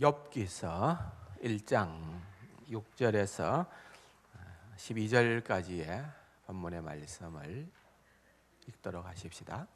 욥기서 1장 6절에서 12절까지의 본문의 말씀을 읽도록 하십시다.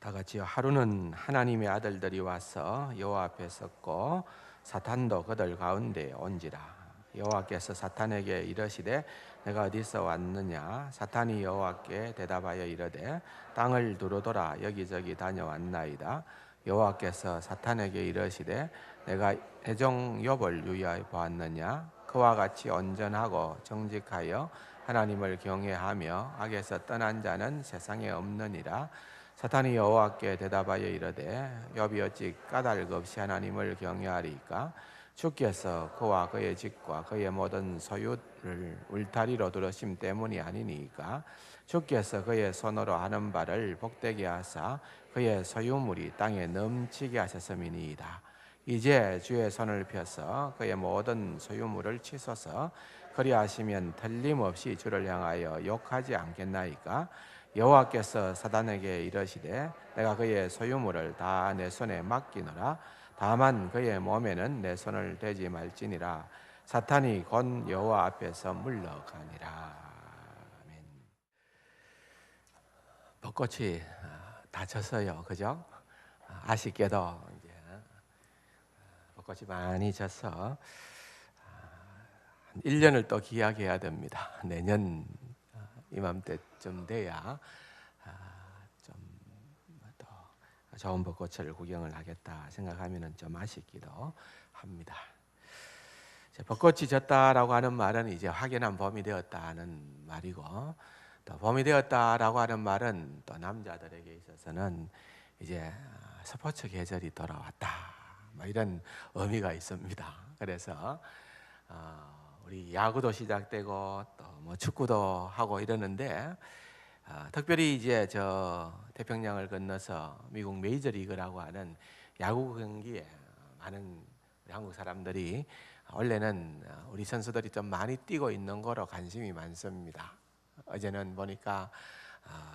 다 같이요. 하루는 하나님의 아들들이 와서 여호와 앞에 섰고 사탄도 그들 가운데 온지라. 여호와께서 사탄에게 이르시되 내가 어디서 왔느냐? 사탄이 여호와께 대답하여 이르되 땅을 두루돌아 여기저기 다녀왔나이다. 여호와께서 사탄에게 이르시되 내가 내 종 욥을 유의하여 보았느냐? 그와 같이 온전하고 정직하여 하나님을 경외하며 악에서 떠난 자는 세상에 없느니라. 사탄이 여호와께 대답하여 이르되 욥이 어찌 까닭 없이 하나님을 경외하리까? 주께서 그와 그의 집과 그의 모든 소유를 울타리로 두르심 때문이 아니니까. 주께서 그의 손으로 하는 바를 복되게 하사 그의 소유물이 땅에 넘치게 하셨음이니이다. 이제 주의 손을 펴서 그의 모든 소유물을 치소서. 그리하시면 틀림없이 주를 향하여 욕하지 않겠나이까? 여호와께서 사탄에게 이르시되 내가 그의 소유물을 다 내 손에 맡기노라. 다만 그의 몸에는 내 손을 대지 말지니라. 사탄이 곧 여호와 앞에서 물러가니라. 아멘. 벚꽃이 다 졌어요, 그죠? 아쉽게도 이제 벚꽃이 많이 져서 1년을 또 기약해야 됩니다. 내년 이맘때쯤 돼야 좀 더 좋은 벚꽃을 구경을 하겠다 생각하면 좀 아쉽기도 합니다. 벚꽃이 졌다라고 하는 말은 이제 확연한 봄이 되었다는 말이고, 또 봄이 되었다라고 하는 말은 또 남자들에게 있어서는 이제 스포츠 계절이 돌아왔다, 뭐 이런 의미가 있습니다. 그래서 우리 야구도 시작되고 또 뭐 축구도 하고 이러는데, 특별히 이제 저 태평양을 건너서 미국 메이저리그라고 하는 야구 경기에 많은 우리 한국 사람들이 원래는 우리 선수들이 좀 많이 뛰고 있는 거로 관심이 많습니다. 어제는 보니까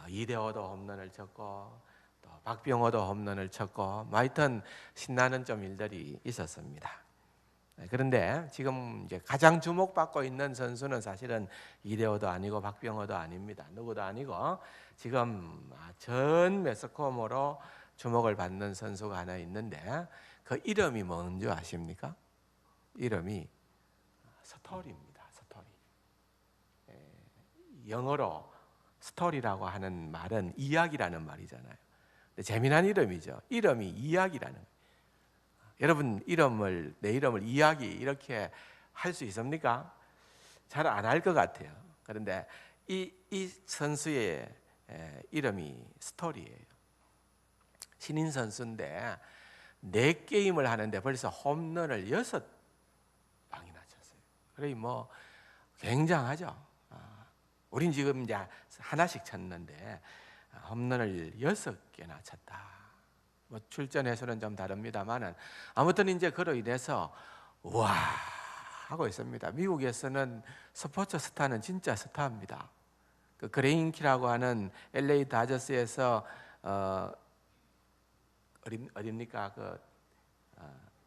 이대호도 홈런을 쳤고 또 박병호도 홈런을 쳤고, 하여튼 신나는 좀 일들이 있었습니다. 그런데 지금 이제 가장 주목받고 있는 선수는 사실은 이대호도 아니고 박병호도 아닙니다. 누구도 아니고 지금 전 매스컴으로 주목을 받는 선수가 하나 있는데, 그 이름이 뭔지 아십니까? 이름이 스토리입니다. 스토리. 영어로 스토리라고 하는 말은 이야기라는 말이잖아요. 근데 재미난 이름이죠. 이름이 이야기라는 거예요. 여러분 내 이름을 이야기 이렇게 할 수 있습니까? 잘 안 할 것 같아요. 그런데 이 선수의 이름이 스토리예요. 신인 선수인데 4게임을 하는데 벌써 홈런을 6방이나 쳤어요. 그러니 뭐 굉장하죠. 우린 지금 이제 하나씩 쳤는데 홈런을 6개나 쳤다. 뭐 출전 횟수는 좀 다릅니다만은 아무튼 이제 그로 인해서 와 하고 있습니다. 미국에서는 스포츠 스타는 진짜 스타입니다. 그 그레인키라고 하는 LA 다저스에서 어딥니까? 그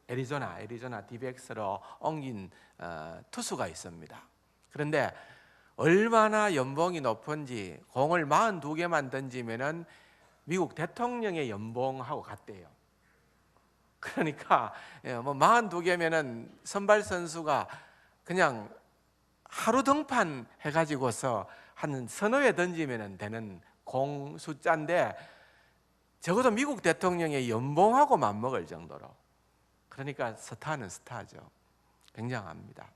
애리조나 디백스로 옮긴 투수가 있습니다. 그런데 얼마나 연봉이 높은지 공을 42개만 던지면은 미국 대통령의 연봉하고 같대요. 그러니까 뭐 42개면은 선발 선수가 그냥 하루 등판 해가지고서 한 서너 회 던지면 되는 공 숫자인데, 적어도 미국 대통령의 연봉하고 맞먹을 정도로. 그러니까 스타는 스타죠. 굉장합니다.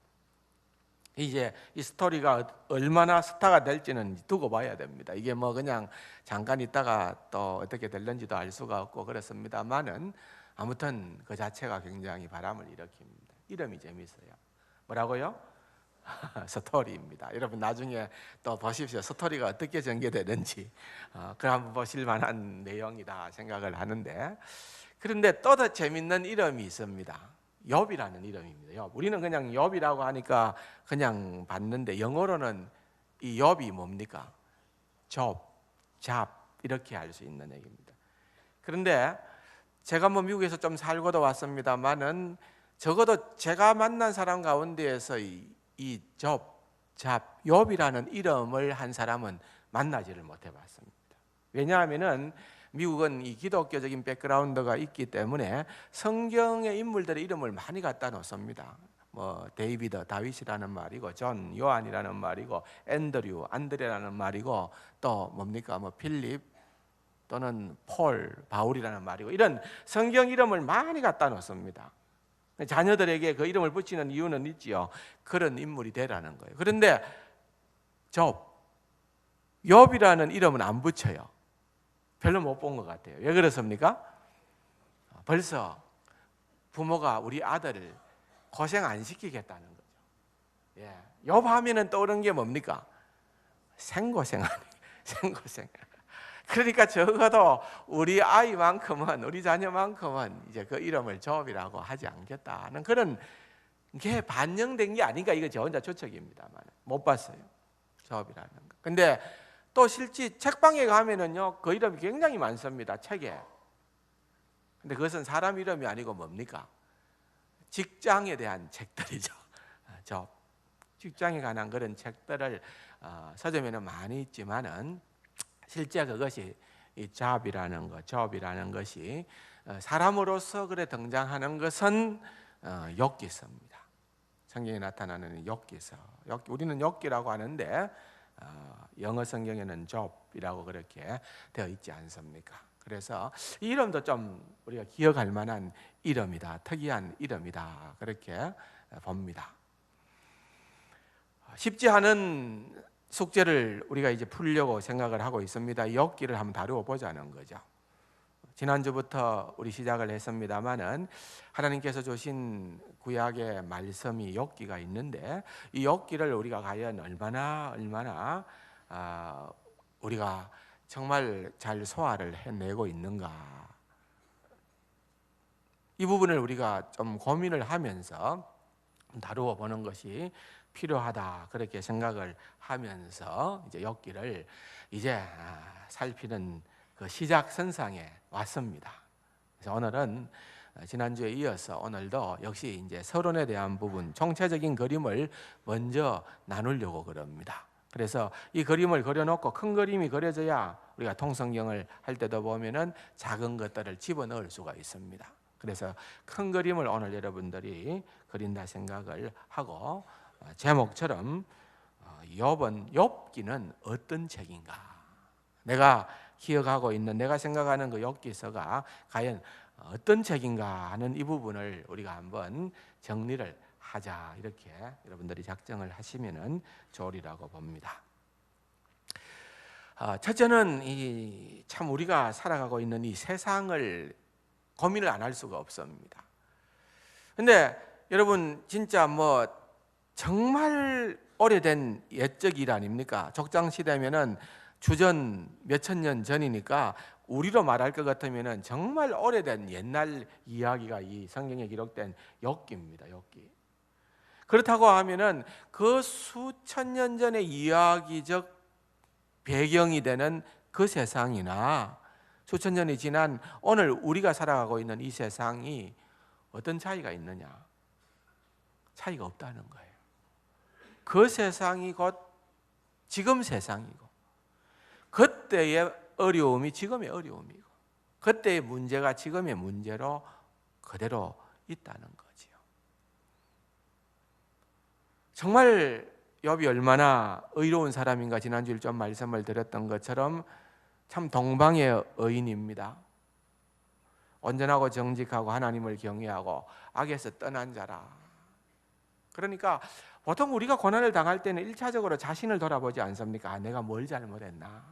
이제 이 스토리가 얼마나 스타가 될지는 두고 봐야 됩니다. 이게 뭐 그냥 잠깐 있다가 또 어떻게 될는지도 알 수가 없고 그렇습니다만은 아무튼 그 자체가 굉장히 바람을 일으킵니다. 이름이 재밌어요. 뭐라고요? 스토리입니다. 여러분 나중에 또 보십시오. 스토리가 어떻게 전개되는지 그걸 한번 보실 만한 내용이다 생각을 하는데, 그런데 또 더 재밌는 이름이 있습니다. 욥이라는 이름입니다. 욥. 우리는 그냥 욥이라고 하니까 그냥 봤는데 영어로는 이 욥이 뭡니까? 접, 잡 이렇게 할 수 있는 얘기입니다. 그런데 제가 뭐 미국에서 좀 살고도 왔습니다만은 적어도 제가 만난 사람 가운데에서 이 접, 잡, 욥이라는 이름을 한 사람은 만나지를 못해 봤습니다. 왜냐하면은 미국은 이 기독교적인 백그라운드가 있기 때문에 성경의 인물들의 이름을 많이 갖다 놓습니다. 뭐 데이비드, 다윗이라는 말이고, 존, 요한이라는 말이고, 앤드류, 안드레라는 말이고, 또 뭡니까? 뭐 필립 또는 폴, 바울이라는 말이고, 이런 성경 이름을 많이 갖다 놓습니다. 자녀들에게 그 이름을 붙이는 이유는 있지요. 그런 인물이 되라는 거예요. 그런데 욥이라는 이름은 안 붙여요. 별로 못 본 것 같아요. 왜 그렇습니까? 벌써 부모가 우리 아들을 고생 안 시키겠다는 거죠. 예. 욥 하면은 떠오르는 게 뭡니까? 생고생 아니에요. 생고생. 그러니까 적어도 우리 아이만큼은, 우리 자녀만큼은 이제 그 이름을 욥이라고 하지 않겠다는 그런 게 반영된 게 아닌가. 이거 저 혼자 추측입니다만 못 봤어요. 욥이라는 거. 근데 또 실제 책방에 가면은요, 그 이름이 굉장히 많습니다. 책에. 근데 그것은 사람 이름이 아니고 뭡니까? 직장에 대한 책들이죠. 직장에 관한 그런 책들을 서점에는 많이 있지만은 실제 그것이 이 잡이라는 것, 좁이라는 것이 사람으로서 그래 등장하는 것은 욥기서입니다. 성경에 나타나는 욥기서. 우리는 욥기라고 하는데 영어 성경에는 좁이라고 그렇게 되어 있지 않습니까? 그래서 이 이름도 좀 우리가 기억할 만한 이름이다, 특이한 이름이다 그렇게 봅니다. 쉽지 않은 숙제를 우리가 이제 풀려고 생각을 하고 있습니다. 욥기를 한번 다루어 보자는 거죠. 지난주부터 우리 시작을 했습니다만은 하나님께서 주신 구약의 말씀이 욥기가 있는데 이 욥기를 우리가 과연 얼마나 우리가 정말 잘 소화를 해내고 있는가, 이 부분을 우리가 좀 고민을 하면서 다루어 보는 것이 필요하다 그렇게 생각을 하면서 이제 욥기를 이제 살피는 그 시작선상에 왔습니다. 그래서 오늘은 지난주에 이어서 오늘도 역시 이제 서론에 대한 부분, 총체적인 그림을 먼저 나누려고 그럽니다. 그래서 이 그림을 그려놓고 큰 그림이 그려져야 우리가 통성경을 할 때도 보면은 작은 것들을 집어넣을 수가 있습니다. 그래서 큰 그림을 오늘 여러분들이 그린다 생각을 하고 제목처럼 욥기는 어떤 책인가? 내가 기억하고 있는, 내가 생각하는 그 욥기서가 과연 어떤 책인가 하는 이 부분을 우리가 한번 정리를 하자, 이렇게 여러분들이 작정을 하시면은 좋으리라고 봅니다. 첫째는 참 우리가 살아가고 있는 이 세상을 고민을 안 할 수가 없습니다. 근데 여러분 진짜 뭐 정말 오래된 옛적 일 아닙니까? 족장시대면은 주전 몇천 년 전이니까 우리로 말할 것 같으면은 정말 오래된 옛날 이야기가 이 성경에 기록된 욥기입니다. 욥기. 그렇다고 하면은 그 수천 년 전의 이야기적 배경이 되는 그 세상이나 수천 년이 지난 오늘 우리가 살아가고 있는 이 세상이 어떤 차이가 있느냐? 차이가 없다는 거예요. 그 세상이 곧 지금 세상이고, 그때의 어려움이 지금의 어려움이고, 그때의 문제가 지금의 문제로 그대로 있다는 거지요. 정말 욥이 얼마나 의로운 사람인가, 지난주에 좀 말씀을 드렸던 것처럼 참 동방의 의인입니다. 온전하고 정직하고 하나님을 경외하고 악에서 떠난 자라. 그러니까 보통 우리가 고난을 당할 때는 1차적으로 자신을 돌아보지 않습니까? 내가 뭘 잘못했나?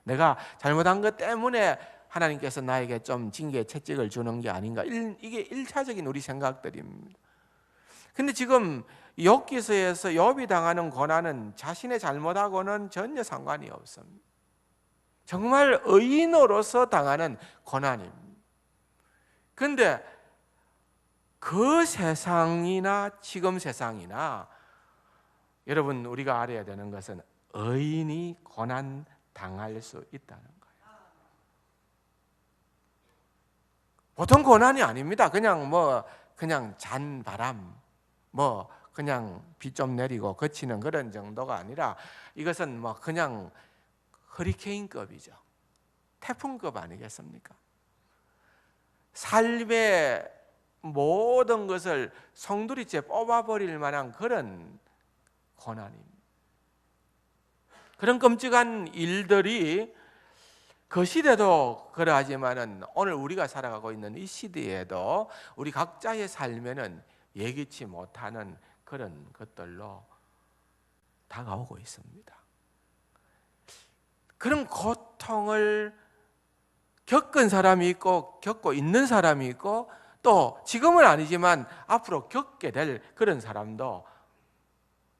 내가 잘못한 것 때문에 하나님께서 나에게 좀 징계 채찍을 주는 게 아닌가? 이게 1차적인 우리 생각들입니다. 근데 지금 욥기서에서 욥이 당하는 고난은 자신의 잘못하고는 전혀 상관이 없습니다. 정말 의인으로서 당하는 고난입니다. 그런데 그 세상이나 지금 세상이나 여러분 우리가 알아야 되는 것은 의인이 고난 당할 수 있다는 거예요. 보통 고난이 아닙니다. 그냥 잔 바람, 그냥 비 좀 내리고 그치는 그런 정도가 아니라 이것은 그냥 허리케인급이죠. 태풍급 아니겠습니까? 삶의 모든 것을 송두리째 뽑아버릴 만한 그런 고난입니다. 그런 끔찍한 일들이 그 시대도 그러하지만은 오늘 우리가 살아가고 있는 이 시대에도 우리 각자의 삶에는 예기치 못하는 그런 것들로 다가오고 있습니다. 그런 고통을 겪은 사람이 있고 겪고 있는 사람이 있고 또 지금은 아니지만 앞으로 겪게 될 그런 사람도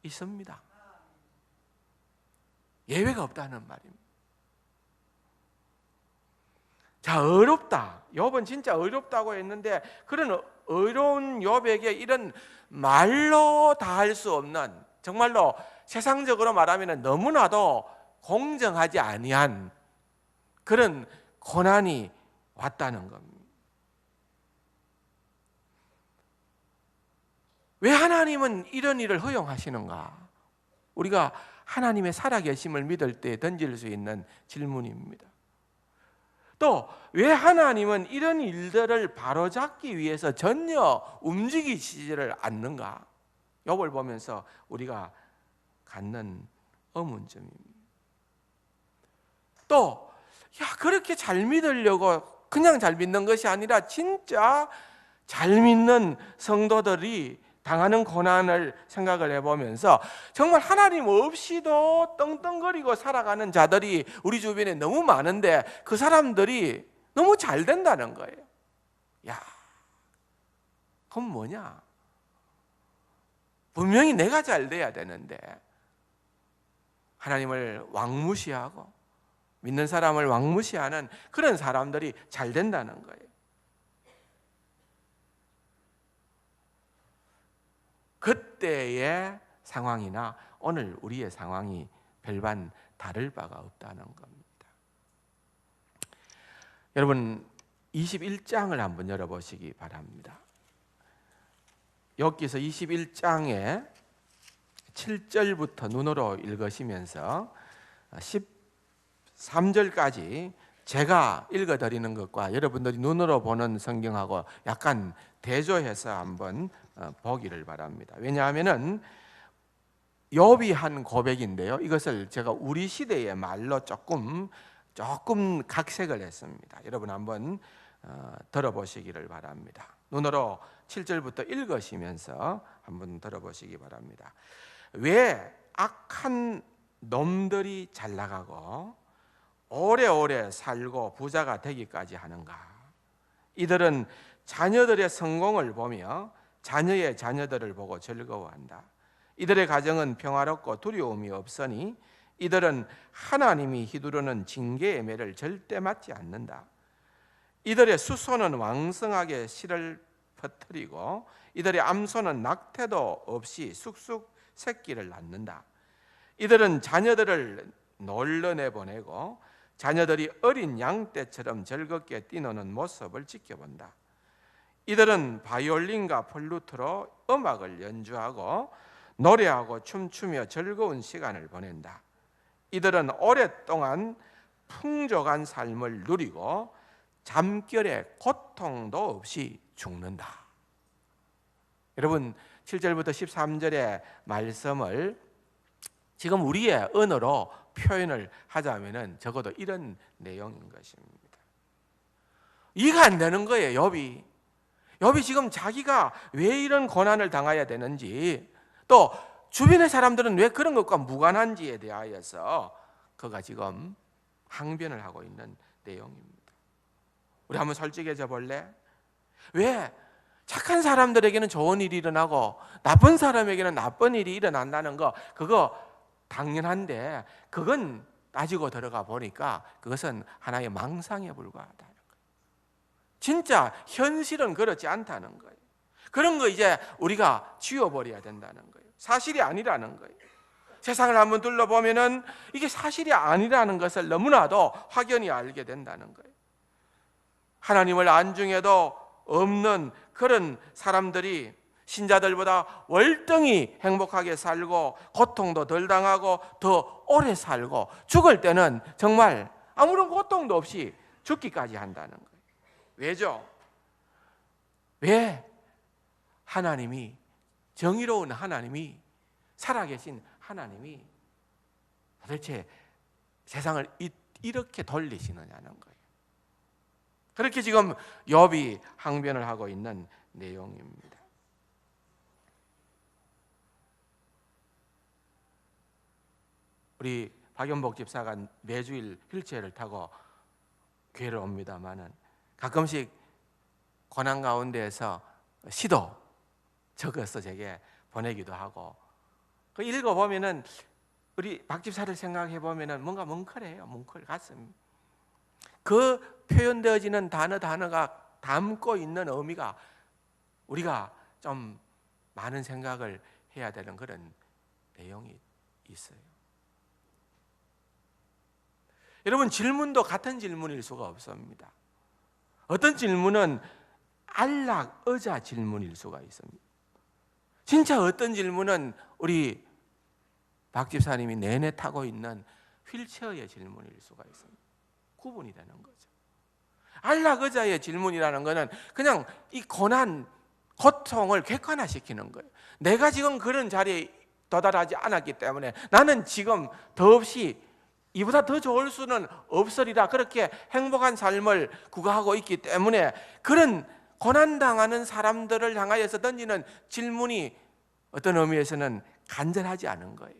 있습니다. 예외가 없다는 말입니다. 자, 어렵다. 욥은 진짜 어렵다고 했는데 그런 어려운 욥에게 이런 말로 다 할 수 없는, 정말로 세상적으로 말하면 너무나도 공정하지 아니한 그런 고난이 왔다는 겁니다. 왜 하나님은 이런 일을 허용하시는가? 우리가 하나님의 살아계심을 믿을 때 던질 수 있는 질문입니다. 또 왜 하나님은 이런 일들을 바로잡기 위해서 전혀 움직이시지를 않는가? 욥을 보면서 우리가 갖는 의문점입니다. 또 그렇게 잘 믿으려고 그냥 잘 믿는 것이 아니라 진짜 잘 믿는 성도들이 당하는 고난을 생각을 해보면서 정말 하나님 없이도 떵떵거리고 살아가는 자들이 우리 주변에 너무 많은데 그 사람들이 너무 잘 된다는 거예요. 그건 뭐냐? 분명히 내가 잘 돼야 되는데 하나님을 왕무시하고 믿는 사람을 왕무시하는 그런 사람들이 잘 된다는 거예요. 그때의 상황이나 오늘 우리의 상황이 별반 다를 바가 없다는 겁니다. 여러분 21장을 한번 열어보시기 바랍니다. 여기서 21장에 7절부터 눈으로 읽으시면서 13절까지 제가 읽어드리는 것과 여러분들이 눈으로 보는 성경하고 약간 대조해서 한번 보기를 바랍니다. 왜냐하면은 욥이 한 고백인데요, 이것을 제가 우리 시대의 말로 조금 각색을 했습니다. 여러분 한번 들어보시기를 바랍니다. 눈으로 7절부터 읽으시면서 한번 들어보시기 바랍니다. 왜 악한 놈들이 잘 나가고 오래오래 살고 부자가 되기까지 하는가? 이들은 자녀들의 성공을 보며 자녀의 자녀들을 보고 즐거워한다. 이들의 가정은 평화롭고 두려움이 없으니 이들은 하나님이 휘두르는 징계의 매를 절대 맞지 않는다. 이들의 수소는 왕성하게 씨를 퍼뜨리고 이들의 암소는 낙태도 없이 쑥쑥 새끼를 낳는다. 이들은 자녀들을 놀러 내보내고 자녀들이 어린 양떼처럼 즐겁게 뛰노는 모습을 지켜본다. 이들은 바이올린과 플루트로 음악을 연주하고 노래하고 춤추며 즐거운 시간을 보낸다. 이들은 오랫동안 풍족한 삶을 누리고 잠결에 고통도 없이 죽는다. 여러분 7절부터 13절의 말씀을 지금 우리의 언어로 표현을 하자면은 적어도 이런 내용인 것입니다. 이해가 안 되는 거예요. 욥이 지금 자기가 왜 이런 고난을 당해야 되는지, 또 주변의 사람들은 왜 그런 것과 무관한지에 대하여서 그가 지금 항변을 하고 있는 내용입니다. 우리 한번 솔직해져 볼래? 왜 착한 사람들에게는 좋은 일이 일어나고 나쁜 사람에게는 나쁜 일이 일어난다는 거, 그거 당연한데 그건 따지고 들어가 보니까 그것은 하나의 망상에 불과하다는 거예요. 진짜 현실은 그렇지 않다는 거예요. 그런 거 이제 우리가 지워버려야 된다는 거예요. 사실이 아니라는 거예요. 세상을 한번 둘러보면은 이게 사실이 아니라는 것을 너무나도 확연히 알게 된다는 거예요. 하나님을 안중에도 없는 그런 사람들이 신자들보다 월등히 행복하게 살고 고통도 덜 당하고 더 오래 살고 죽을 때는 정말 아무런 고통도 없이 죽기까지 한다는 거예요. 왜죠? 왜? 하나님이, 정의로운 하나님이, 살아계신 하나님이 도대체 세상을 이렇게 돌리시느냐는 거예요. 그렇게 지금 욥이 항변을 하고 있는 내용입니다. 우리 박연복 집사가 매주일 휠체어를 타고 교회를 옵니다마는 가끔씩 고난 가운데에서 시도 적어서 제게 보내기도 하고, 그 읽어보면은 우리 박 집사를 생각해 보면은 뭔가 뭉클해요. 뭉클 가슴. 그 표현되어지는 단어가 담고 있는 의미가 우리가 좀 많은 생각을 해야 되는 그런 내용이 있어요. 여러분, 질문도 같은 질문일 수가 없습니다. 어떤 질문은 안락의자 질문일 수가 있습니다. 진짜 어떤 질문은 우리 박 집사님이 내내 타고 있는 휠체어의 질문일 수가 있습니다. 구분이 되는 거죠. 안락의자의 질문이라는 것은 그냥 이 고난, 고통을 객관화시키는 거예요. 내가 지금 그런 자리에 도달하지 않았기 때문에 나는 지금 더없이 이보다 더 좋을 수는 없으리라, 그렇게 행복한 삶을 구가하고 있기 때문에 그런 고난당하는 사람들을 향하여서 던지는 질문이 어떤 의미에서는 간절하지 않은 거예요.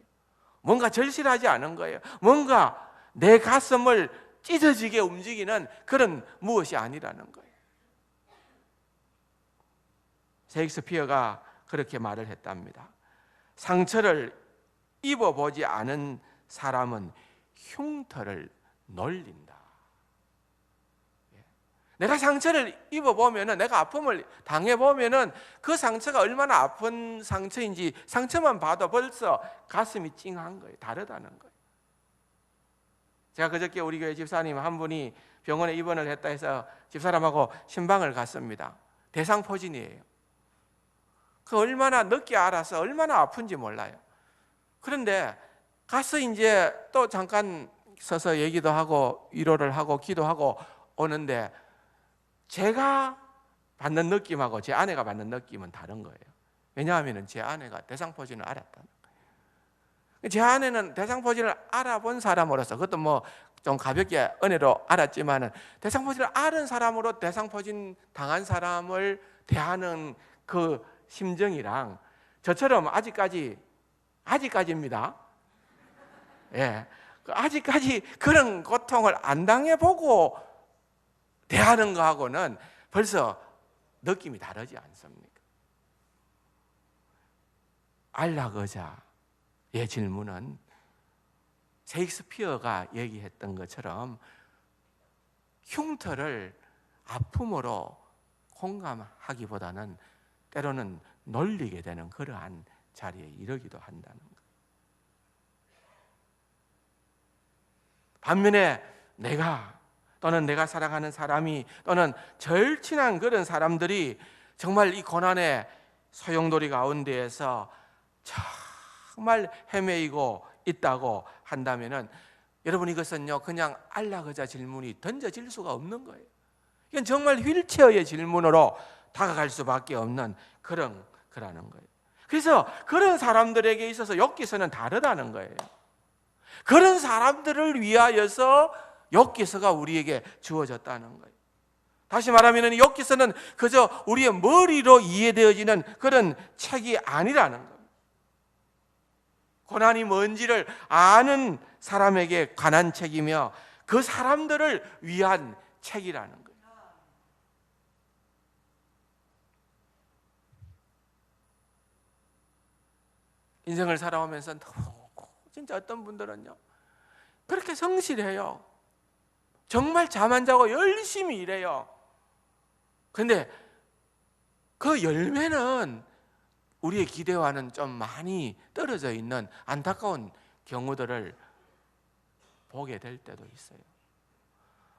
뭔가 절실하지 않은 거예요. 뭔가 내 가슴을 찢어지게 움직이는 그런 무엇이 아니라는 거예요. 셰익스피어가 그렇게 말을 했답니다. 상처를 입어보지 않은 사람은 흉터를 놀린다. 내가 상처를 입어보면은, 내가 아픔을 당해보면은 그 상처가 얼마나 아픈 상처인지 상처만 봐도 벌써 가슴이 찡한 거예요. 다르다는 거예요. 제가 그저께 우리 교회 집사님 한 분이 병원에 입원을 했다 해서 집사람하고 신방을 갔습니다. 대상포진이에요. 그 얼마나 늦게 알아서 얼마나 아픈지 몰라요. 그런데 가서 이제 또 잠깐 서서 얘기도 하고 위로를 하고 기도하고 오는데 제가 받는 느낌하고 제 아내가 받는 느낌은 다른 거예요. 왜냐하면 제 아내가 대상포진을 알았다는 거예요. 제 아내는 대상포진을 알아본 사람으로서, 그것도 뭐 좀 가볍게 은혜로 알았지만은 대상포진을 아는 사람으로 대상포진 당한 사람을 대하는 그 심정이랑 저처럼 아직까지입니다. 예, 아직까지 그런 고통을 안 당해보고 대하는 거하고는 벌써 느낌이 다르지 않습니까? 안락의자의 질문은 셰익스피어가 얘기했던 것처럼 흉터를 아픔으로 공감하기보다는 때로는 놀리게 되는 그러한 자리에 이르기도 한다는 거예요. 반면에 또는 내가 사랑하는 사람이, 또는 절친한 그런 사람들이 정말 이 고난의 소용돌이 가운데에서 정말 헤매이고 있다고 한다면은 여러분, 이것은요 그냥 안락의자 질문이 던져질 수가 없는 거예요. 이건 정말 휠체어의 질문으로 다가갈 수밖에 없는 그라는 거예요. 그래서 그런 사람들에게 있어서 욥기서는 다르다는 거예요. 그런 사람들을 위하여서 욥기서가 우리에게 주어졌다는 거예요. 다시 말하면 욥기서는 그저 우리의 머리로 이해되어지는 그런 책이 아니라는 거예요. 고난이 뭔지를 아는 사람에게 관한 책이며 그 사람들을 위한 책이라는 거예요. 인생을 살아오면서 진짜 어떤 분들은요 그렇게 성실해요. 정말 잠 안 자고 열심히 일해요. 근데 그 열매는 우리의 기대와는 좀 많이 떨어져 있는 안타까운 경우들을 보게 될 때도 있어요.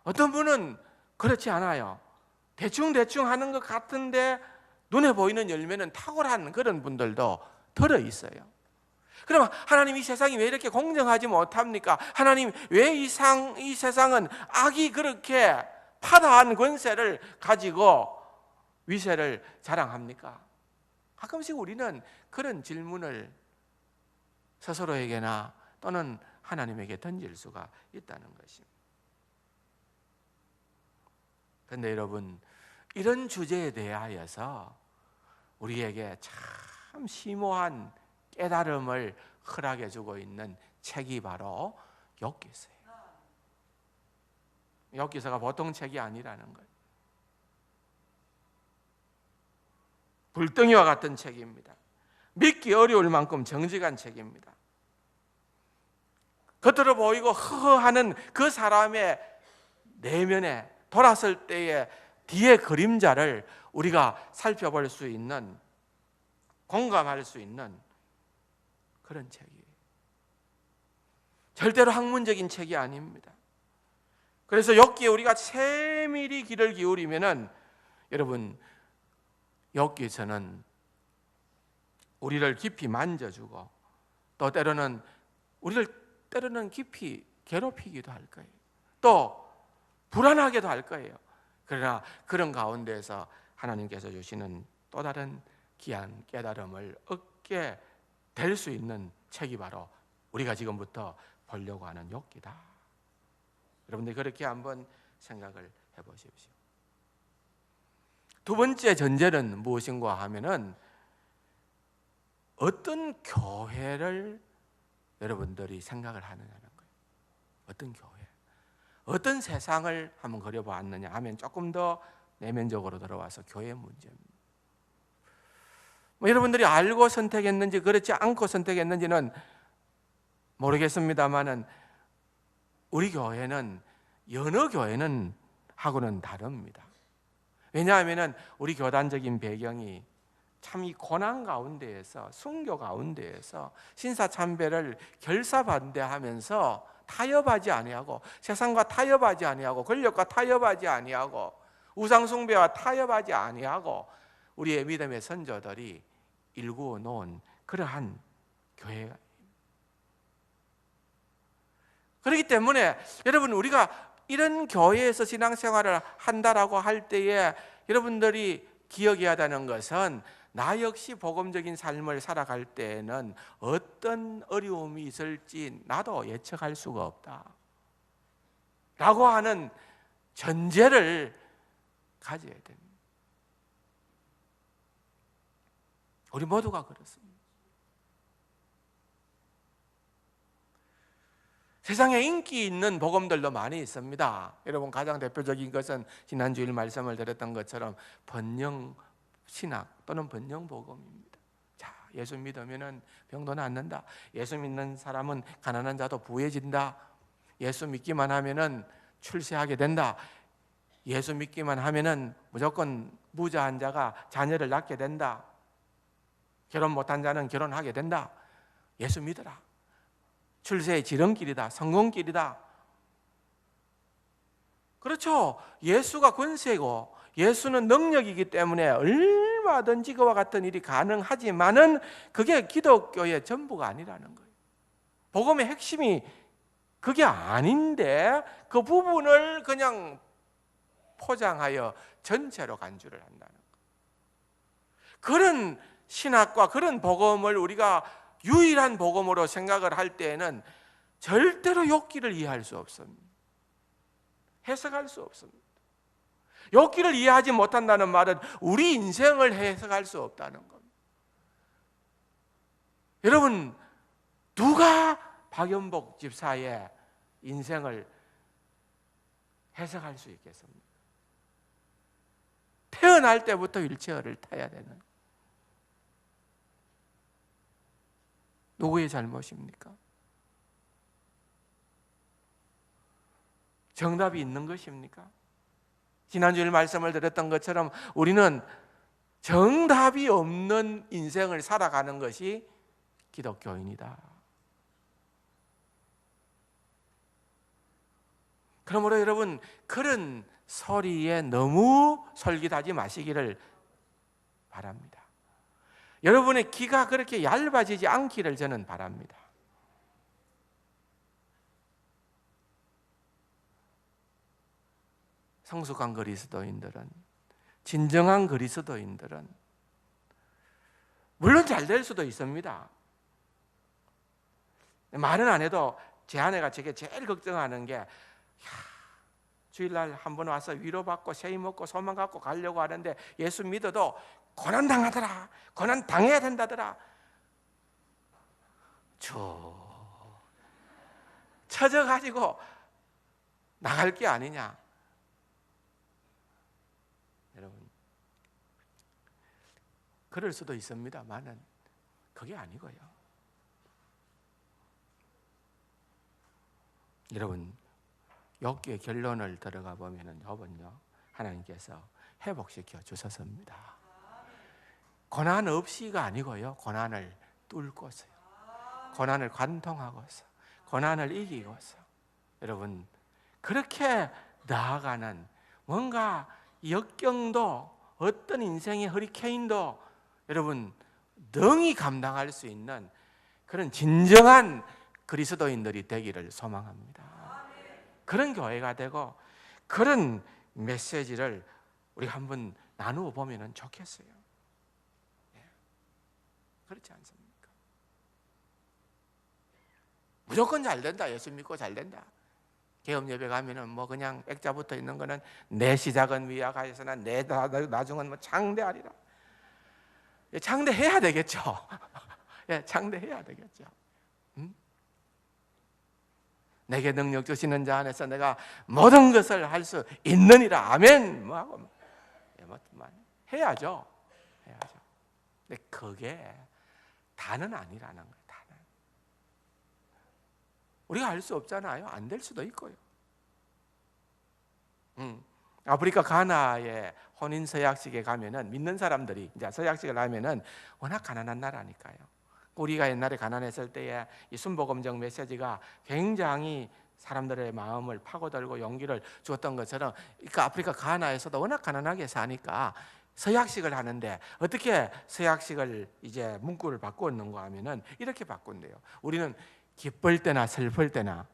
어떤 분은 그렇지 않아요. 대충 하는 것 같은데 눈에 보이는 열매는 탁월한 그런 분들도 들어 있어요. 그럼 하나님, 이 세상이 왜 이렇게 공정하지 못합니까? 하나님, 왜 이 세상은 악이 그렇게 파다한 권세를 가지고 위세를 자랑합니까? 가끔씩 우리는 그런 질문을 스스로에게나 또는 하나님에게 던질 수가 있다는 것입니다. 그런데 여러분, 이런 주제에 대하여서 우리에게 참 심오한 깨달음을 허락해 주고 있는 책이 바로 욥기서예요. 욥기서가 보통 책이 아니라는 거예요. 불덩이와 같은 책입니다. 믿기 어려울 만큼 정직한 책입니다. 겉으로 보이고 허허하는 그 사람의 내면에 돌았을 때의 뒤의 그림자를 우리가 살펴볼 수 있는, 공감할 수 있는 그런 책이에요. 절대로 학문적인 책이 아닙니다. 그래서 욥기에 우리가 세밀히 귀를 기울이면은, 여러분, 욥기서는 우리를 깊이 만져주고 또 때로는 우리를 깊이 괴롭히기도 할 거예요. 또 불안하게도 할 거예요. 그러나 그런 가운데서 하나님께서 주시는 또 다른 귀한 깨달음을 얻게 될 수 있는 책이 바로 우리가 지금부터 보려고 하는 욥기다. 여러분들 그렇게 한번 생각을 해보십시오. 두 번째 전제는 무엇인가 하면은, 어떤 교회를 여러분들이 생각을 하느냐는 거예요. 어떤 교회, 어떤 세상을 한번 그려보았느냐 하면 조금 더 내면적으로 들어와서 교회 문제입니다. 여러분들이 알고 선택했는지 그렇지 않고 선택했는지는 모르겠습니다만은, 우리 교회는 여느 교회는 하고는 다릅니다. 왜냐하면 우리 교단적인 배경이 참 이 고난 가운데에서, 순교 가운데에서 신사참배를 결사반대하면서 타협하지 아니하고, 세상과 타협하지 아니하고, 권력과 타협하지 아니하고, 우상숭배와 타협하지 아니하고, 우리의 믿음의 선조들이 일구어 놓은 그러한 교회가. 그렇기 때문에 여러분, 우리가 이런 교회에서 신앙생활을 한다라고 할 때에 여러분들이 기억해야 하는 것은, 나 역시 복음적인 삶을 살아갈 때에는 어떤 어려움이 있을지 나도 예측할 수가 없다 라고 하는 전제를 가져야 됩니다. 우리 모두가 그렇습니다. 세상에 인기 있는 복음들도 많이 있습니다. 여러분, 가장 대표적인 것은 지난주일 말씀을 드렸던 것처럼 번영 신학 또는 번영 복음입니다. 자, 예수 믿으면 병도 낫는다. 예수 믿는 사람은 가난한 자도 부해진다. 예수 믿기만 하면은 출세하게 된다. 예수 믿기만 하면은 무조건 무자한 자가 자녀를 낳게 된다. 결혼 못한 자는 결혼하게 된다. 예수 믿어라. 출세의 지름길이다. 성공길이다. 그렇죠. 예수가 권세고 예수는 능력이기 때문에 얼마든지 그와 같은 일이 가능하지만은 그게 기독교의 전부가 아니라는 거예요. 복음의 핵심이 그게 아닌데 그 부분을 그냥 포장하여 전체로 간주를 한다는 거예요. 그런 신학과 그런 복음을 우리가 유일한 복음으로 생각을 할 때에는 절대로 욥기를 이해할 수 없습니다. 해석할 수 없습니다. 욥기를 이해하지 못한다는 말은 우리 인생을 해석할 수 없다는 겁니다. 여러분, 누가 박연복 집사의 인생을 해석할 수 있겠습니까? 태어날 때부터 휠체어를 타야 되는 누구의 잘못입니까? 정답이 있는 것입니까? 지난주에 말씀을 드렸던 것처럼 우리는 정답이 없는 인생을 살아가는 것이 기독교인이다. 그러므로 여러분, 그런 소리에 너무 솔깃하지 마시기를 바랍니다. 여러분의 귀가 그렇게 얇아지지 않기를 저는 바랍니다. 성숙한 그리스도인들은, 진정한 그리스도인들은 물론 잘 될 수도 있습니다. 말은 안 해도 제 아내가 제게 제일 걱정하는 게, 주일날 한 번 와서 위로받고 세임 먹고 소망 갖고 가려고 하는데 예수 믿어도 고난당하더라, 고난 당해야 된다더라. 처져가지고 나갈 게 아니냐. 여러분, 그럴 수도 있습니다만은 그게 아니고요. 여러분, 욥기의 결론을 들어가 보면은 욥은요, 하나님께서 회복시켜 주셨습니다. 고난 없이가 아니고요, 고난을 뚫고서요, 고난을 관통하고서, 고난을 이기고서, 여러분, 그렇게 나아가는, 뭔가 역경도, 어떤 인생의 허리케인도 여러분 능히 감당할 수 있는 그런 진정한 그리스도인들이 되기를 소망합니다. 그런 교회가 되고 그런 메시지를 우리 한번 나누어 보면 좋겠어요. 그렇지 않습니까? 무조건 잘 된다, 예수 믿고 잘 된다. 개업 예배 가면은 뭐 그냥 액자 붙어 있는 거는 내 시작은 위약하였으나 내 나중은 뭐 창대하리라. 창대해야 되겠죠. 예, 창대해야 되겠죠. 내게 능력 주시는 자 안에서 내가 모든 것을 할 수 있느니라. 아멘. 뭐하고 해야죠. 해야죠. 근데 그게 다는 아니라는 거예요. 다는. 우리가 알 수 없잖아요. 안 될 수도 있고요. 아프리카 가나의 혼인 서약식에 가면은 믿는 사람들이 이제 서약식을 하면은 워낙 가난한 나라니까요. 우리가 옛날에 가난했을 때에 이 순복음적 메시지가 굉장히 사람들의 마음을 파고들고 용기를 주었던 것처럼, 그러니까 아프리카 가나에서도 워낙 가난하게 사니까 서약식을 하는데 어떻게 서약식을 이제 문구를 바꾸었는가 하면은 이렇게 바꾼대요. 우리는 기쁠 때나 슬플 때나,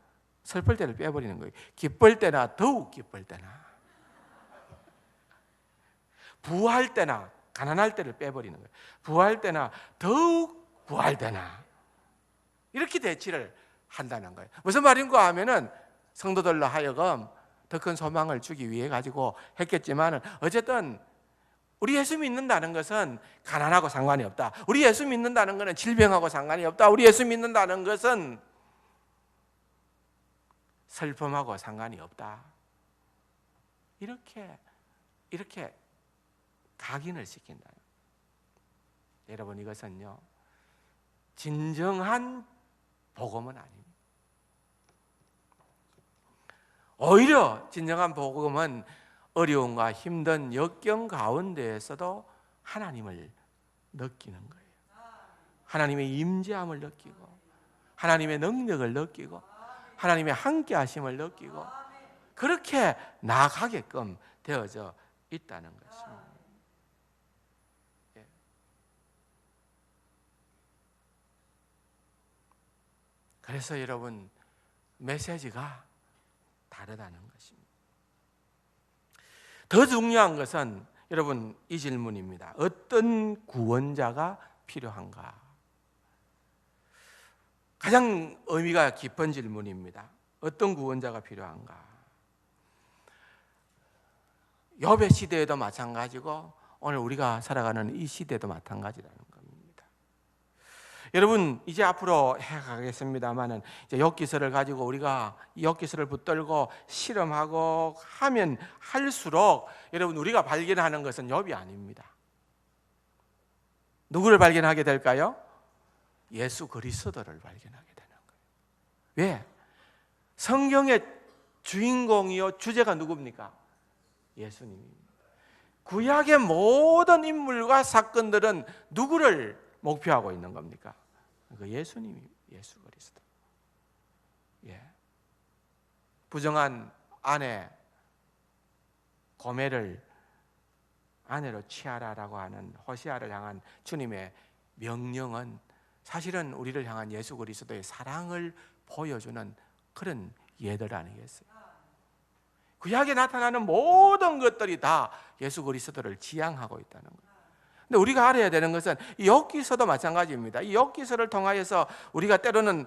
슬플 때를 빼버리는 거예요. 기쁠 때나 더욱 기쁠 때나, 부할 때나, 가난할 때를 빼버리는 거예요. 부할 때나 더욱 부할 때나, 이렇게 대치를 한다는 거예요. 무슨 말인가 하면은 성도들로 하여금 더 큰 소망을 주기 위해 가지고 했겠지만, 어쨌든 우리 예수 믿는다는 것은 가난하고 상관이 없다. 우리 예수 믿는다는 것은 질병하고 상관이 없다. 우리 예수 믿는다는 것은 슬픔하고 상관이 없다. 이렇게 각인을 시킨다. 여러분, 이것은요, 진정한 복음은 아닙니다. 오히려 진정한 복음은 어려움과 힘든 역경 가운데에서도 하나님을 느끼는 거예요. 하나님의 임재함을 느끼고, 하나님의 능력을 느끼고, 하나님의 함께 하심을 느끼고, 그렇게 나아가게끔 되어져 있다는 것입니다. 그래서 여러분, 메시지가 다르다는 것입니다. 더 중요한 것은 여러분, 이 질문입니다. 어떤 구원자가 필요한가? 가장 의미가 깊은 질문입니다. 어떤 구원자가 필요한가? 욥의 시대에도 마찬가지고 오늘 우리가 살아가는 이 시대도 마찬가지라는 겁니다. 여러분, 이제 앞으로 해가겠습니다만은 이제 욥기서를 가지고 우리가 이 욥기서를 붙들고 실험하고 하면 할수록 여러분, 우리가 발견하는 것은 욥이 아닙니다. 누구를 발견하게 될까요? 예수 그리스도를 발견하게 되는 거예요. 왜? 성경의 주인공이요, 주제가 누굽니까? 예수님입니다. 구약의 모든 인물과 사건들은 누구를 목표하고 있는 겁니까? 그 예수님이, 예수 그리스도. 예. 부정한 아내 고멜을 아내로 취하라라고 하는 호시아를 향한 주님의 명령은 사실은 우리를 향한 예수 그리스도의 사랑을 보여주는 그런 예들 아니겠어요? 구약에 나타나는 모든 것들이 다 예수 그리스도를 지향하고 있다는 거예요. 근데 우리가 알아야 되는 것은 이 욥기서도 마찬가지입니다. 이 욥기서를 통하여서 우리가 때로는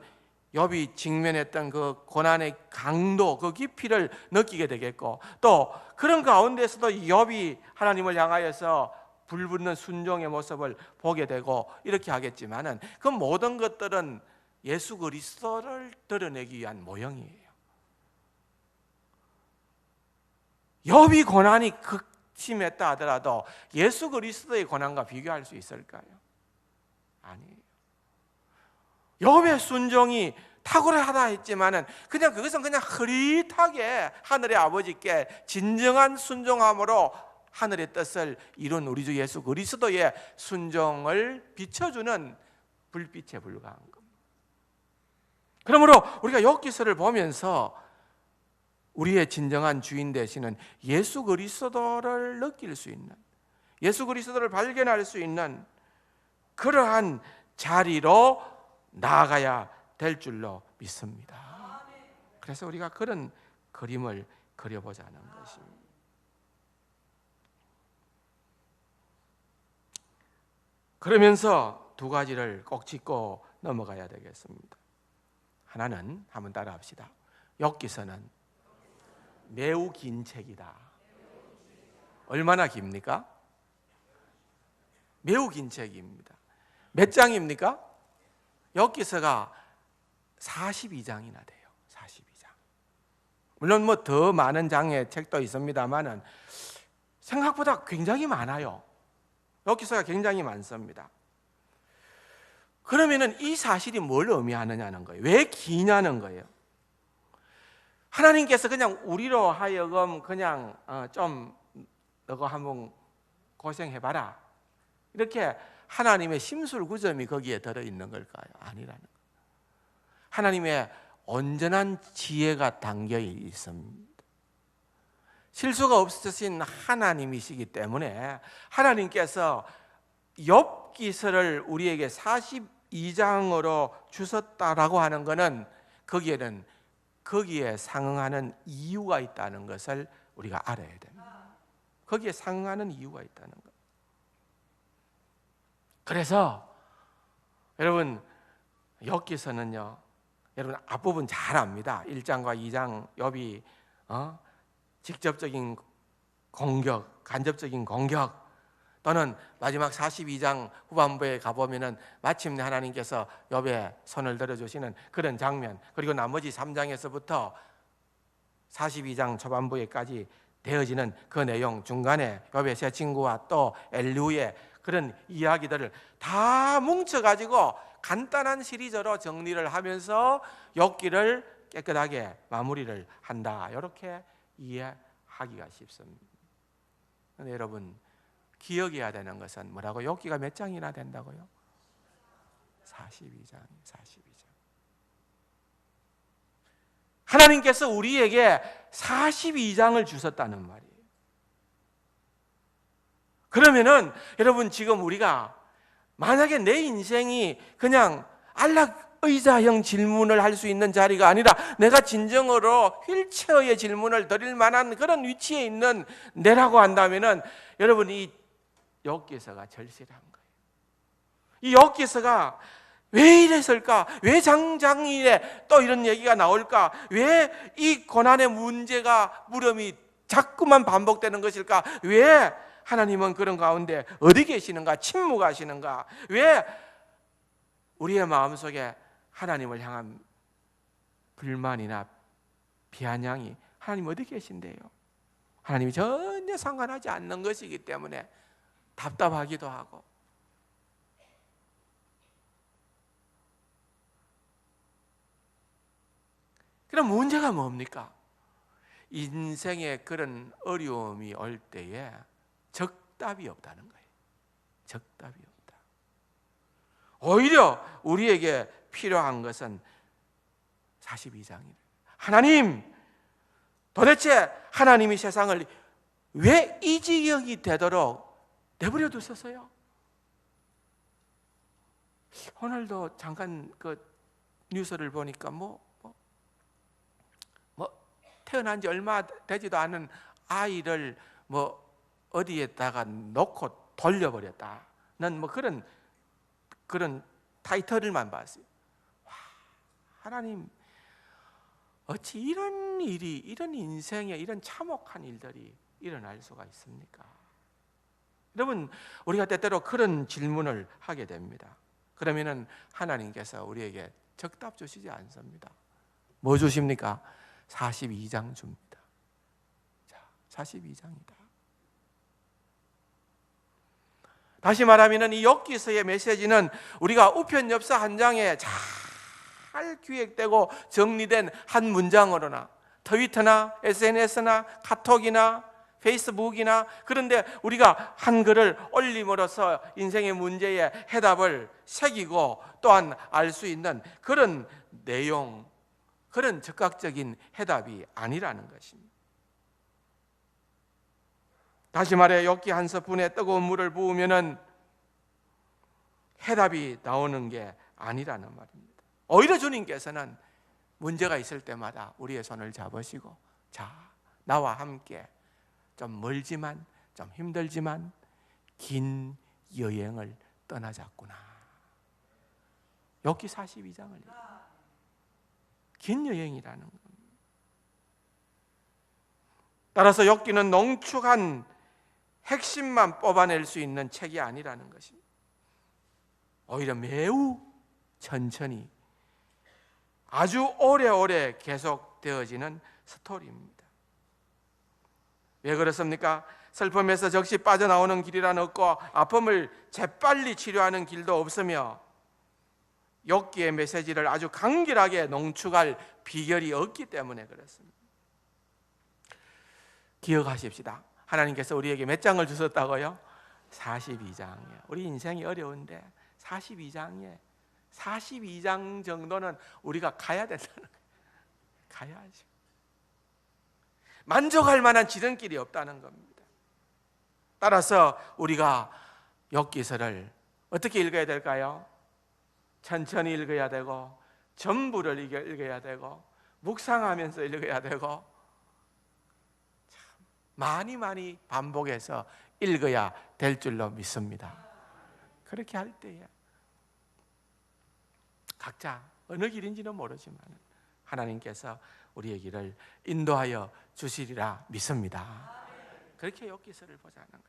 욥이 직면했던 그 고난의 강도, 그 깊이를 느끼게 되겠고, 또 그런 가운데서도 욥이 하나님을 향하여서 불붙는 순종의 모습을 보게 되고 이렇게 하겠지만은 그 모든 것들은 예수 그리스도를 드러내기 위한 모형이에요. 욥이 고난이 극심했다 하더라도 예수 그리스도의 고난과 비교할 수 있을까요? 아니에요. 욥의 순종이 탁월하다 했지만은 그것은 그냥 흐릿하게 하늘의 아버지께 진정한 순종함으로 하늘의 뜻을 이룬 우리 주 예수 그리스도의 순종을 비춰주는 불빛에 불과한 겁니다. 그러므로 우리가 욥기서를 보면서 우리의 진정한 주인 되시는 예수 그리스도를 느낄 수 있는, 예수 그리스도를 발견할 수 있는 그러한 자리로 나아가야 될 줄로 믿습니다. 그래서 우리가 그런 그림을 그려보자는 것입니다. 그러면서 두 가지를 꼭 짚고 넘어가야 되겠습니다. 하나는 한번 따라합시다. 욥기서는 매우 긴 책이다. 얼마나 깁니까? 매우 긴 책입니다. 몇 장입니까? 욥기서가 42장이나 돼요. 42장. 물론 뭐 더 많은 장의 책도 있습니다만은 생각보다 굉장히 많아요. 욥기서가 굉장히 많습니다. 그러면은 이 사실이 뭘 의미하느냐는 거예요. 왜 기냐는 거예요. 하나님께서 그냥 우리로 하여금 그냥 좀 너가 한번 고생해봐라, 이렇게 하나님의 심술구점이 거기에 들어있는 걸까요? 아니라는 거예요. 하나님의 온전한 지혜가 담겨 있습니다. 실수가 없으신 하나님이시기 때문에 하나님께서 욥기서를 우리에게 42장으로 주셨다라고 하는 것은 거기에 상응하는 이유가 있다는 것을 우리가 알아야 됩니다. 거기에 상응하는 이유가 있다는 것. 그래서 여러분 욥기서는요, 여러분 앞부분 잘 압니다. 1장과 2장 욥이 직접적인 공격, 간접적인 공격, 또는 마지막 42장 후반부에 가보면은 마침내 하나님께서 욥의 손을 들어주시는 그런 장면, 그리고 나머지 3장에서부터 42장 초반부에까지 되어지는 그 내용, 중간에 욥의 새 친구와 또 엘리후의 그런 이야기들을 다 뭉쳐가지고 간단한 시리즈로 정리를 하면서 욥기를 깨끗하게 마무리를 한다, 이렇게 이해하기가 쉽습니다. 그런데 여러분 기억해야 되는 것은 뭐라고? 욥기가 몇 장이나 된다고요? 42장. 하나님께서 우리에게 42장을 주셨다는 말이에요. 그러면은 여러분 지금 우리가 만약에 내 인생이 그냥 안락의자형 질문을 할 수 있는 자리가 아니라 내가 진정으로 휠체어의 질문을 드릴 만한 그런 위치에 있는 내라고 한다면은 여러분 이 욥기서가 절실한 거예요. 이 욥기서가 왜 이랬을까? 왜 장장일에 또 이런 얘기가 나올까? 왜 이 고난의 문제가 물음이 자꾸만 반복되는 것일까? 왜 하나님은 그런 가운데 어디 계시는가? 침묵하시는가? 왜 우리의 마음속에 하나님을 향한 불만이나 비아냥이, 하나님 어디 계신데요? 하나님이 전혀 상관하지 않는 것이기 때문에 답답하기도 하고, 그럼 문제가 뭡니까? 인생에 그런 어려움이 올 때에 적답이 없다는 거예요. 적답이 없다. 오히려 우리에게 필요한 것은 42장이에요. 하나님, 도대체 하나님이 세상을 왜 이 지경이 되도록 내버려 두셨어요? 오늘도 잠깐 그 뉴스를 보니까 태어난 지 얼마 되지도 않은 아이를 어디에다가 놓고 돌려버렸다는 그런 타이틀을만 봤어요. 와, 하나님, 어찌 이런 일이, 이런 인생에 이런 참혹한 일들이 일어날 수가 있습니까? 여러분, 우리가 때때로 그런 질문을 하게 됩니다. 그러면은 하나님께서 우리에게 적답 주시지 않습니다. 뭐 주십니까? 42장 줍니다. 자, 42장이다. 다시 말하면 이 욥기서의 메시지는 우리가 우편엽서 한 장에 잘 기획되고 정리된 한 문장으로나 트위터나 SNS나 카톡이나 페이스북이나, 그런데 우리가 한글을 올림으로써 인생의 문제에 해답을 새기고 또한 알 수 있는 그런 내용, 그런 즉각적인 해답이 아니라는 것입니다. 다시 말해 욥기 한 스푼에 뜨거운 물을 부으면은 해답이 나오는 게 아니라는 말입니다. 오히려 주님께서는 문제가 있을 때마다 우리의 손을 잡으시고, 자, 나와 함께 좀 멀지만, 좀 힘들지만 긴 여행을 떠나자꾸나. 욥기 42장을 긴 여행이라는 겁니다. 따라서 욥기는 농축한 핵심만 뽑아낼 수 있는 책이 아니라는 것입니다. 오히려 매우 천천히 아주 오래오래 계속되어지는 스토리입니다. 왜 그렇습니까? 슬픔에서 즉시 빠져나오는 길이란 없고 아픔을 재빨리 치료하는 길도 없으며 욥기의 메시지를 아주 간결하게 농축할 비결이 없기 때문에 그렇습니다. 기억하십시다. 하나님께서 우리에게 몇 장을 주셨다고요? 42장이에요. 우리 인생이 어려운데 42장 정도는 우리가 가야 된다는 거예요. 가야죠. 만족할 만한 지름길이 없다는 겁니다. 따라서 우리가 욥기서를 어떻게 읽어야 될까요? 천천히 읽어야 되고, 전부를 읽어야 되고, 묵상하면서 읽어야 되고, 많이 반복해서 읽어야 될 줄로 믿습니다. 그렇게 할 때에 각자 어느 길인지는 모르지만 하나님께서 우리의 길을 인도하여 주시리라 믿습니다. 그렇게 욥기서를 보자는 거예요.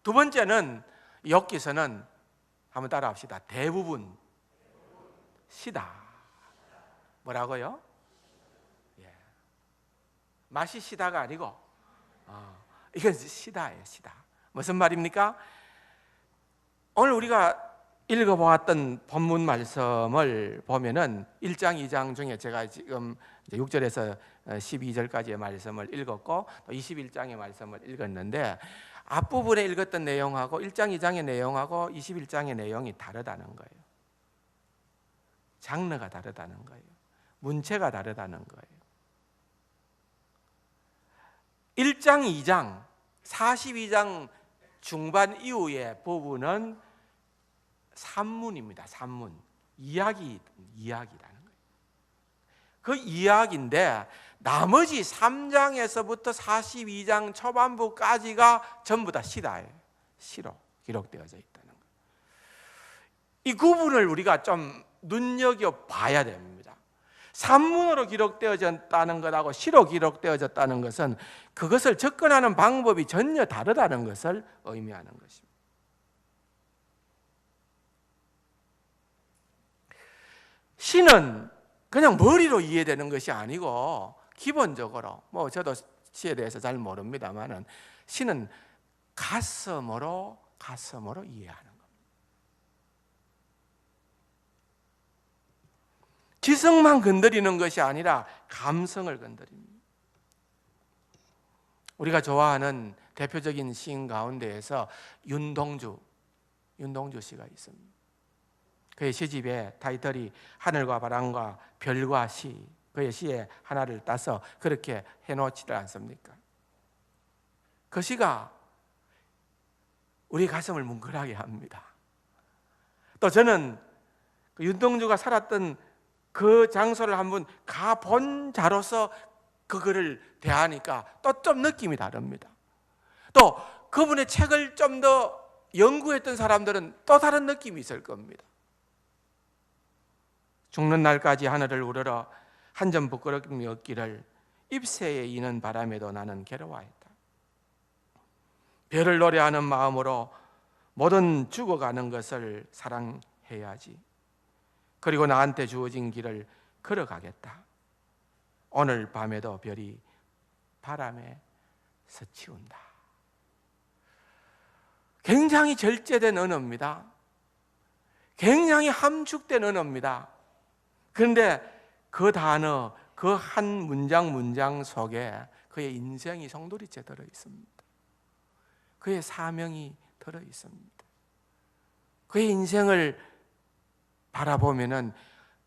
두 번째는 욥기서는 한번 따라합시다. 대부분 시다. 뭐라고요? 예. 맛이 시다가 아니고 이건 시다예요. 시다. 무슨 말입니까? 오늘 우리가 읽어보았던 본문 말씀을 보면은 1장, 2장 중에 제가 지금 6절에서 12절까지의 말씀을 읽었고 또 21장의 말씀을 읽었는데, 앞부분에 읽었던 내용하고 1장, 2장의 내용하고 21장의 내용이 다르다는 거예요. 장르가 다르다는 거예요. 문체가 다르다는 거예요. 1장, 2장, 42장 중반 이후의 부분은 산문입니다. 산문. 이야기라는 거예요. 그 이야기인데 나머지 3장에서부터 42장 초반부까지가 전부 다 시다예요. 시로 기록되어져 있다는 거예요. 이 구분을 우리가 좀 눈여겨봐야 됩니다. 산문으로 기록되어졌다는 것하고 시로 기록되어졌다는 것은 그것을 접근하는 방법이 전혀 다르다는 것을 의미하는 것입니다. 시는 그냥 머리로 이해되는 것이 아니고 기본적으로 저도 시에 대해서 잘 모릅니다만은 시는 가슴으로 이해하는 겁니다. 지성만 건드리는 것이 아니라 감성을 건드립니다. 우리가 좋아하는 대표적인 시인 가운데에서 윤동주 씨가 있습니다. 그의 시집의 타이틀이 하늘과 바람과 별과 시, 그의 시의 하나를 따서 그렇게 해놓지를 않습니까? 그 시가 우리 가슴을 뭉클하게 합니다. 또 저는 그 윤동주가 살았던 그 장소를 한번 가본 자로서 그 글을 대하니까 또 좀 느낌이 다릅니다. 또 그분의 책을 좀 더 연구했던 사람들은 또 다른 느낌이 있을 겁니다. 죽는 날까지 하늘을 우러러 한 점 부끄러움이 없기를 잎새에 이는 바람에도 나는 괴로워했다. 별을 노래하는 마음으로 모든 죽어가는 것을 사랑해야지. 그리고 나한테 주어진 길을 걸어가겠다. 오늘 밤에도 별이 바람에 스치운다. 굉장히 절제된 언어입니다. 굉장히 함축된 언어입니다. 그런데 그 단어, 그 한 문장 속에 그의 인생이 송두리째 들어 있습니다. 그의 사명이 들어 있습니다. 그의 인생을 바라보면은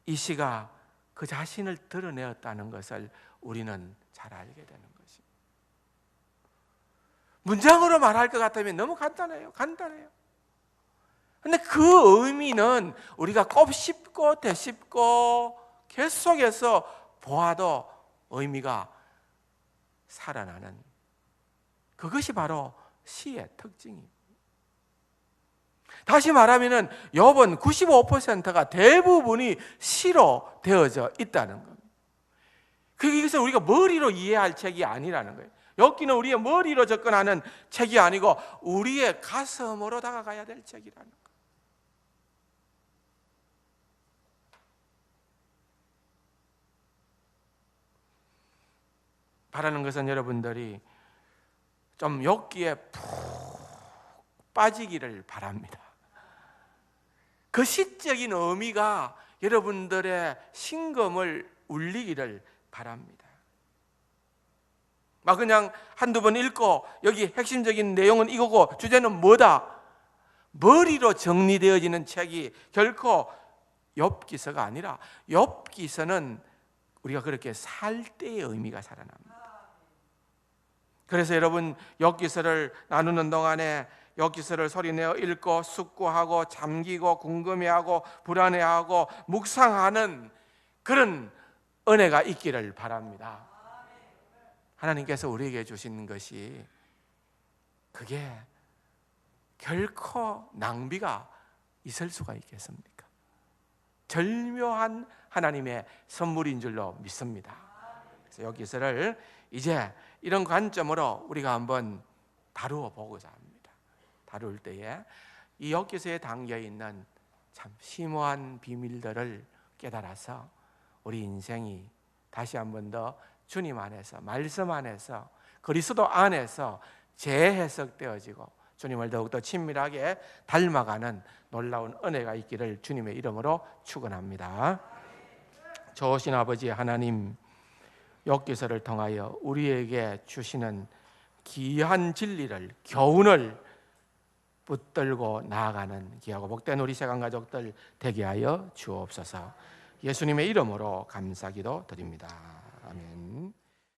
이 시가 그 자신을 드러내었다는 것을 우리는 잘 알게 되는 것입니다. 문장으로 말할 것 같으면 너무 간단해요. 근데 그 의미는 우리가 곱씹고 되씹고 계속해서 보아도 의미가 살아나는, 그것이 바로 시의 특징입니다. 다시 말하면 욥은 95%가 대부분이 시로 되어져 있다는 겁니다. 그것은 우리가 머리로 이해할 책이 아니라는 거예요. 욥기는 우리의 머리로 접근하는 책이 아니고 우리의 가슴으로 다가가야 될 책이라는 거예요. 바라는 것은 여러분들이 좀 욥기에 푹 빠지기를 바랍니다. 그 시적인 의미가 여러분들의 심금을 울리기를 바랍니다. 막 그냥 한두 번 읽고 여기 핵심적인 내용은 이거고 주제는 뭐다, 머리로 정리되어지는 책이 결코 욥기서가 아니라, 욥기서는 우리가 그렇게 살 때의 의미가 살아납니다. 그래서 여러분 욥기서를 나누는 동안에 욥기서를 소리내어 읽고 숙고하고 잠기고 궁금해하고 불안해하고 묵상하는 그런 은혜가 있기를 바랍니다. 하나님께서 우리에게 주신 것이 그게 결코 낭비가 있을 수가 있겠습니까? 절묘한 하나님의 선물인 줄로 믿습니다. 그래서 욥기서를 이제 이런 관점으로 우리가 한번 다루어 보고자 합니다. 다룰 때에 이 욥기서에 담겨 있는 참 심오한 비밀들을 깨달아서 우리 인생이 다시 한번 더 주님 안에서, 말씀 안에서, 그리스도 안에서 재해석되어지고 주님을 더욱더 친밀하게 닮아가는 놀라운 은혜가 있기를 주님의 이름으로 축원합니다. 좋으신 아버지 하나님, 욥기서를 통하여 우리에게 주시는 귀한 진리를, 교훈을 붙들고 나아가는 귀하고 복된 우리 세간 가족들 되게 하여 주옵소서. 예수님의 이름으로 감사기도 드립니다. 아멘.